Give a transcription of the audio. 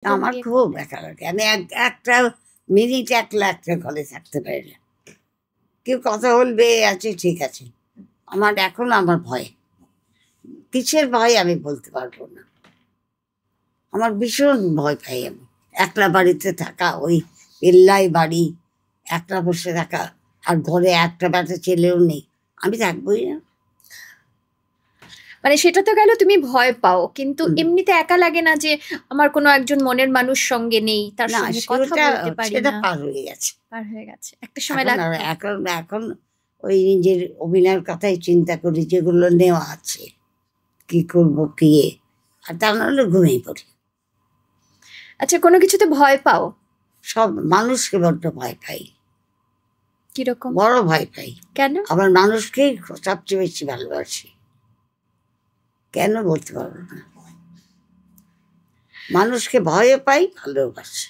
কোন আমার নিয়ে খুব একা লাগে। আমি একটা মিনিট একলা একটা ঘরে থাকতে পারি না। কেউ কথা বলবে আছে ঠিক আছে। এখন আমার ভয়। কিসের ভয় আমি বলতে পারবো না। আমার ভীষণ ভয় পাই আমি। একলা বাড়িতে থাকা, ওই এল্লাই বাড়ি, একলা বসে থাকা, আর ঘরে একটা বেটা ছেলেও নেই। আমি থাকবোই না। মানে সেটা তো গেল তুমি ভয় পাও, কিন্তু হুম। এমনিতে একা লাগে না যে আমার কোনো একজন মনের মানুষ সঙ্গে নেই, তার না, সঙ্গে কথা সেটা বলতে পারি সেটা না? পার হয়ে গেছে। পার হয়ে গেছে, একটা সময় এখন আর লাগতো। এখন এখন ওই নিজের অভিনয়ের কথাই চিন্তা করি, যেগুলো নেওয়া আছে। কি করব কি এ? আর তা নাহলে ঘুমিয়ে পড়ি। আচ্ছা, কোনো কিছুতে ভয় পাও? সব মানুষকে বড্ড ভয় পাই। কিরকম? বড় ভয় পাই। কেন? আবার মানুষকেই সবচেয়ে বেশি ভালোবাসি। কেন বলতে পারবো না। মানুষকে ভয়ও পাই, ভালোবাসি।